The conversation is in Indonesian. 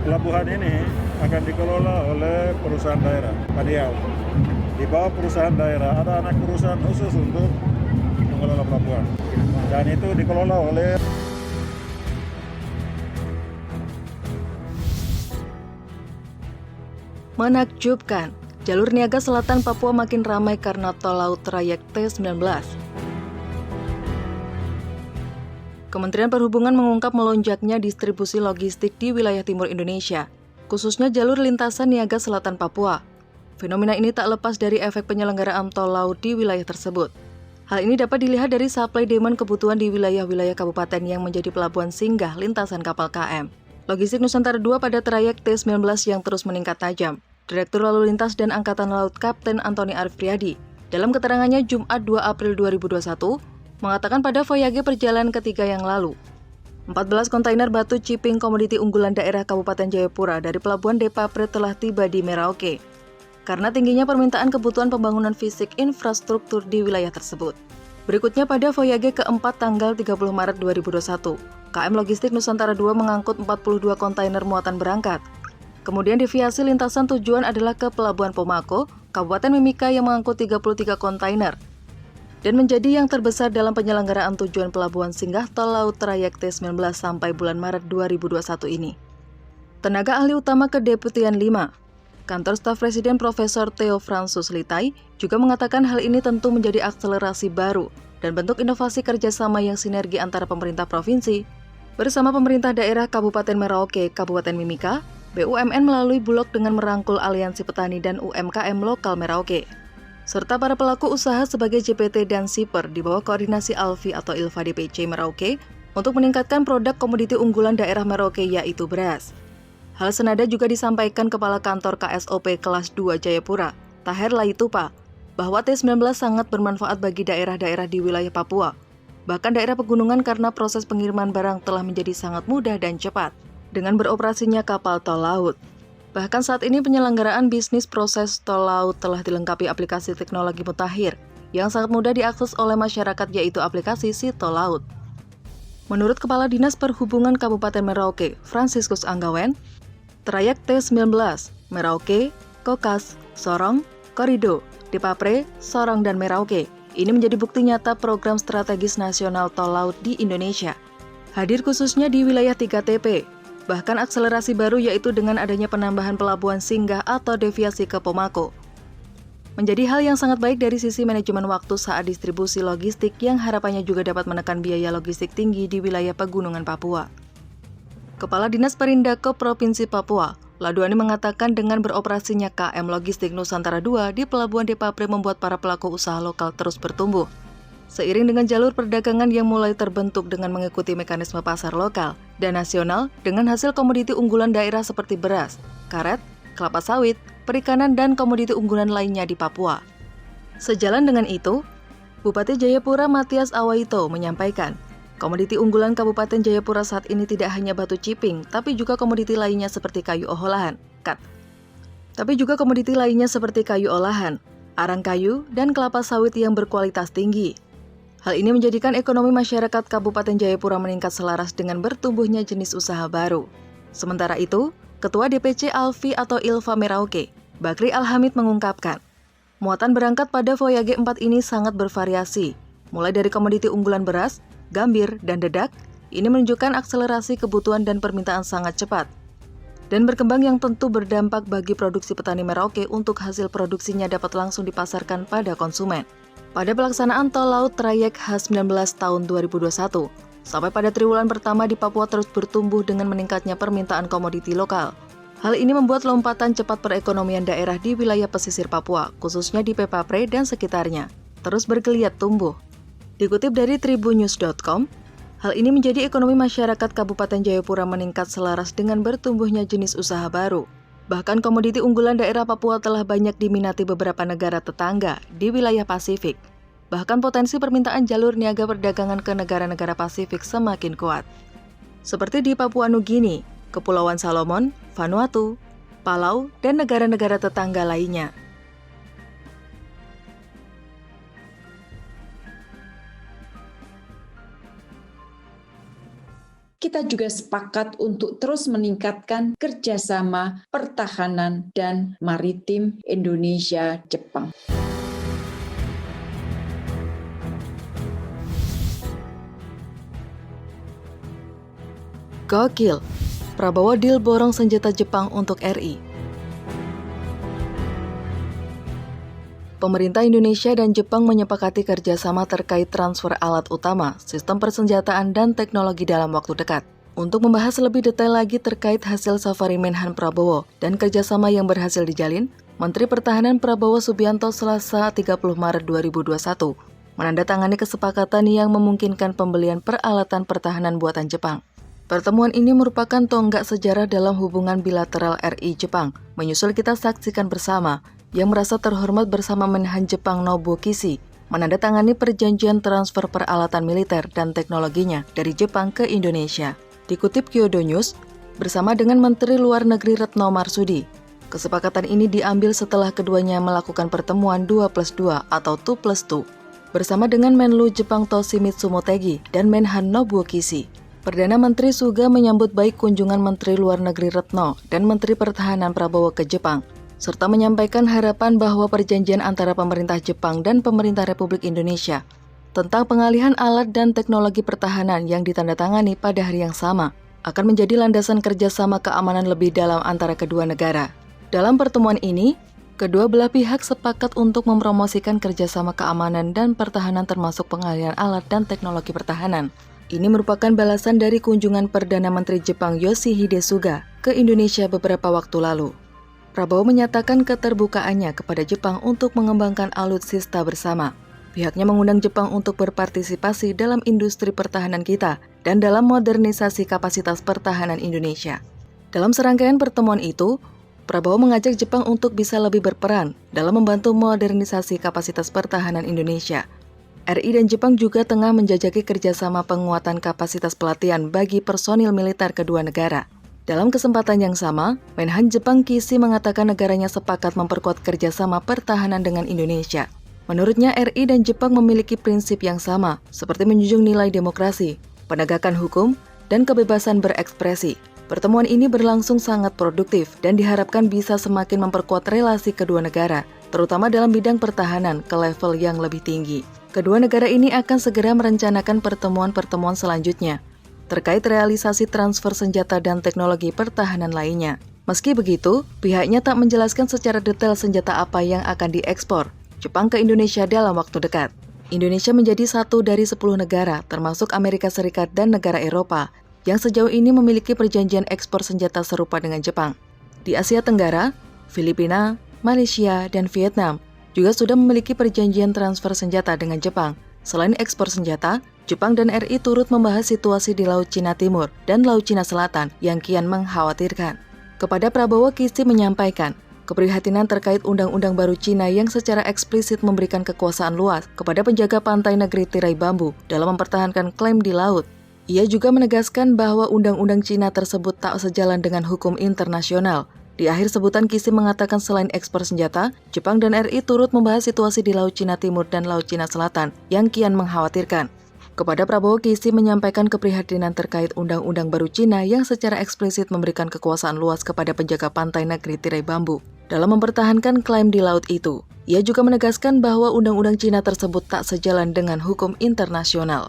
Pelabuhan ini akan dikelola oleh perusahaan daerah, Kadiau. Di bawah perusahaan daerah ada anak perusahaan khusus untuk mengelola pelabuhan. Dan itu dikelola oleh Menakjubkan, jalur niaga selatan Papua makin ramai karena tol laut trayek T-19. Kementerian Perhubungan mengungkap melonjaknya distribusi logistik di wilayah timur Indonesia, khususnya jalur lintasan niaga selatan Papua. Fenomena ini tak lepas dari efek penyelenggaraan tol laut di wilayah tersebut. Hal ini dapat dilihat dari supply demand kebutuhan di wilayah-wilayah kabupaten yang menjadi pelabuhan singgah lintasan kapal KM. Logistik Nusantara II pada trayek T-19 yang terus meningkat tajam. Direktur Lalu Lintas dan Angkatan Laut Kapten Antoni Arif Priadi, dalam keterangannya Jumat 2 April 2021, mengatakan pada voyage perjalanan ketiga yang lalu, 14 kontainer batu chipping komoditi unggulan daerah Kabupaten Jayapura dari Pelabuhan Depapre telah tiba di Merauke, karena tingginya permintaan kebutuhan pembangunan fisik infrastruktur di wilayah tersebut. Berikutnya pada voyage keempat tanggal 30 Maret 2021, KM Logistik Nusantara II mengangkut 42 kontainer muatan berangkat. Kemudian deviasi lintasan tujuan adalah ke Pelabuhan Pomako, Kabupaten Mimika yang mengangkut 33 kontainer, dan menjadi yang terbesar dalam penyelenggaraan tujuan pelabuhan singgah tol laut trayek T-19 sampai bulan Maret 2021 ini. Tenaga ahli utama Kedeputian 5, Kantor Staf Presiden Profesor Theo Fransus Litai juga mengatakan hal ini tentu menjadi akselerasi baru dan bentuk inovasi kerjasama yang sinergi antara pemerintah provinsi bersama pemerintah daerah Kabupaten Merauke, Kabupaten Mimika, BUMN melalui Bulog dengan merangkul Aliansi Petani dan UMKM Lokal Merauke, serta para pelaku usaha sebagai JPT dan Siper di bawah koordinasi Alfi atau Ilva DPC Merauke untuk meningkatkan produk komoditi unggulan daerah Merauke yaitu beras. Hal senada juga disampaikan Kepala Kantor KSOP Kelas 2 Jayapura, Taher Laitupa, bahwa T-19 sangat bermanfaat bagi daerah-daerah di wilayah Papua, bahkan daerah pegunungan karena proses pengiriman barang telah menjadi sangat mudah dan cepat dengan beroperasinya kapal tol laut. Bahkan saat ini penyelenggaraan bisnis proses tol laut telah dilengkapi aplikasi teknologi mutakhir yang sangat mudah diakses oleh masyarakat yaitu aplikasi Si Tol Laut. Menurut Kepala Dinas Perhubungan Kabupaten Merauke, Franciscus Anggawen, trayek T-19, Merauke, Kokas, Sorong, Korido, Depapre, Sorong, dan Merauke ini menjadi bukti nyata program strategis nasional tol laut di Indonesia. Hadir khususnya di wilayah 3TP, bahkan akselerasi baru yaitu dengan adanya penambahan pelabuhan singgah atau deviasi ke Pomako. Menjadi hal yang sangat baik dari sisi manajemen waktu saat distribusi logistik yang harapannya juga dapat menekan biaya logistik tinggi di wilayah pegunungan Papua. Kepala Dinas Perindako Provinsi Papua, Laduani mengatakan dengan beroperasinya KM Logistik Nusantara II di Pelabuhan Depapre membuat para pelaku usaha lokal terus bertumbuh. Seiring dengan jalur perdagangan yang mulai terbentuk dengan mengikuti mekanisme pasar lokal dan nasional dengan hasil komoditi unggulan daerah seperti beras, karet, kelapa sawit, perikanan, dan komoditi unggulan lainnya di Papua. Sejalan dengan itu, Bupati Jayapura Matias Awaito menyampaikan, komoditi unggulan Kabupaten Jayapura saat ini tidak hanya batu chipping, tapi juga komoditi lainnya seperti kayu olahan, arang kayu, dan kelapa sawit yang berkualitas tinggi. Hal ini menjadikan ekonomi masyarakat Kabupaten Jayapura meningkat selaras dengan bertumbuhnya jenis usaha baru. Sementara itu, Ketua DPC Alfi atau Ilva Merauke, Bakri Alhamid mengungkapkan, muatan berangkat pada voyage 4 ini sangat bervariasi, mulai dari komoditi unggulan beras, gambir, dan dedak. Ini menunjukkan akselerasi kebutuhan dan permintaan sangat cepat dan berkembang yang tentu berdampak bagi produksi petani Merauke untuk hasil produksinya dapat langsung dipasarkan pada konsumen. Pada pelaksanaan tol laut trayek H19 tahun 2021, sampai pada triwulan pertama di Papua terus bertumbuh dengan meningkatnya permintaan komoditi lokal. Hal ini membuat lompatan cepat perekonomian daerah di wilayah pesisir Papua, khususnya di Depapre dan sekitarnya, terus bergeliat tumbuh. Dikutip dari tribunnews.com, hal ini menjadi ekonomi masyarakat Kabupaten Jayapura meningkat selaras dengan bertumbuhnya jenis usaha baru. Bahkan komoditi unggulan daerah Papua telah banyak diminati beberapa negara tetangga di wilayah Pasifik. Bahkan potensi permintaan jalur niaga perdagangan ke negara-negara Pasifik semakin kuat. Seperti di Papua Nugini, Kepulauan Salomon, Vanuatu, Palau, dan negara-negara tetangga lainnya. Kita kita juga sepakat untuk terus meningkatkan kerjasama pertahanan dan maritim Indonesia-Jepang. Gokil, Prabowo deal borong senjata Jepang untuk RI. Pemerintah Indonesia dan Jepang menyepakati kerjasama terkait transfer alat utama, sistem persenjataan, dan teknologi dalam waktu dekat. Untuk membahas lebih detail lagi terkait hasil safari Menhan Prabowo dan kerjasama yang berhasil dijalin, Menteri Pertahanan Prabowo Subianto Selasa 30 Maret 2021 menandatangani kesepakatan yang memungkinkan pembelian peralatan pertahanan buatan Jepang. Pertemuan ini merupakan tonggak sejarah dalam hubungan bilateral RI-Jepang, menyusul kita saksikan bersama yang merasa terhormat bersama Menhan Jepang Nobuo Kishi menandatangani perjanjian transfer peralatan militer dan teknologinya dari Jepang ke Indonesia. Dikutip Kyodo News, bersama dengan Menteri Luar Negeri Retno Marsudi, kesepakatan ini diambil setelah keduanya melakukan pertemuan 2+2 atau 2+2 bersama dengan Menlu Jepang Toshimitsu Motegi dan Menhan Nobuo Kishi. Perdana Menteri Suga menyambut baik kunjungan Menteri Luar Negeri Retno dan Menteri Pertahanan Prabowo ke Jepang, serta menyampaikan harapan bahwa perjanjian antara pemerintah Jepang dan pemerintah Republik Indonesia tentang pengalihan alat dan teknologi pertahanan yang ditandatangani pada hari yang sama akan menjadi landasan kerjasama keamanan lebih dalam antara kedua negara. Dalam pertemuan ini, kedua belah pihak sepakat untuk mempromosikan kerjasama keamanan dan pertahanan termasuk pengalihan alat dan teknologi pertahanan. Ini merupakan balasan dari kunjungan Perdana Menteri Jepang Yoshihide Suga ke Indonesia beberapa waktu lalu. Prabowo menyatakan keterbukaannya kepada Jepang untuk mengembangkan alutsista bersama. Pihaknya mengundang Jepang untuk berpartisipasi dalam industri pertahanan kita dan dalam modernisasi kapasitas pertahanan Indonesia. Dalam serangkaian pertemuan itu, Prabowo mengajak Jepang untuk bisa lebih berperan dalam membantu modernisasi kapasitas pertahanan Indonesia. RI dan Jepang juga tengah menjajaki kerjasama penguatan kapasitas pelatihan bagi personil militer kedua negara. Dalam kesempatan yang sama, Menhan Jepang Kishi mengatakan negaranya sepakat memperkuat kerjasama pertahanan dengan Indonesia. Menurutnya, RI dan Jepang memiliki prinsip yang sama, seperti menjunjung nilai demokrasi, penegakan hukum, dan kebebasan berekspresi. Pertemuan ini berlangsung sangat produktif dan diharapkan bisa semakin memperkuat relasi kedua negara, terutama dalam bidang pertahanan ke level yang lebih tinggi. Kedua negara ini akan segera merencanakan pertemuan-pertemuan selanjutnya terkait realisasi transfer senjata dan teknologi pertahanan lainnya. Meski begitu, pihaknya tak menjelaskan secara detail senjata apa yang akan diekspor Jepang ke Indonesia dalam waktu dekat. Indonesia menjadi satu dari 10 negara, termasuk Amerika Serikat dan negara Eropa, yang sejauh ini memiliki perjanjian ekspor senjata serupa dengan Jepang. Di Asia Tenggara, Filipina, Malaysia, dan Vietnam juga sudah memiliki perjanjian transfer senjata dengan Jepang. Selain ekspor senjata, Jepang dan RI turut membahas situasi di Laut Cina Timur dan Laut Cina Selatan yang kian mengkhawatirkan. Kepada Prabowo, Kishi menyampaikan keprihatinan terkait undang-undang baru Cina yang secara eksplisit memberikan kekuasaan luas kepada penjaga pantai negeri tirai bambu dalam mempertahankan klaim di laut. Ia juga menegaskan bahwa undang-undang Cina tersebut tak sejalan dengan hukum internasional. Di akhir sebutan, Kishi mengatakan selain ekspor senjata, Jepang dan RI turut membahas situasi di Laut Cina Timur dan Laut Cina Selatan yang kian mengkhawatirkan. Kepada Prabowo, Kishi menyampaikan keprihatinan terkait undang-undang baru Cina yang secara eksplisit memberikan kekuasaan luas kepada penjaga pantai negeri tirai bambu dalam mempertahankan klaim di laut itu. Ia juga menegaskan bahwa undang-undang Cina tersebut tak sejalan dengan hukum internasional.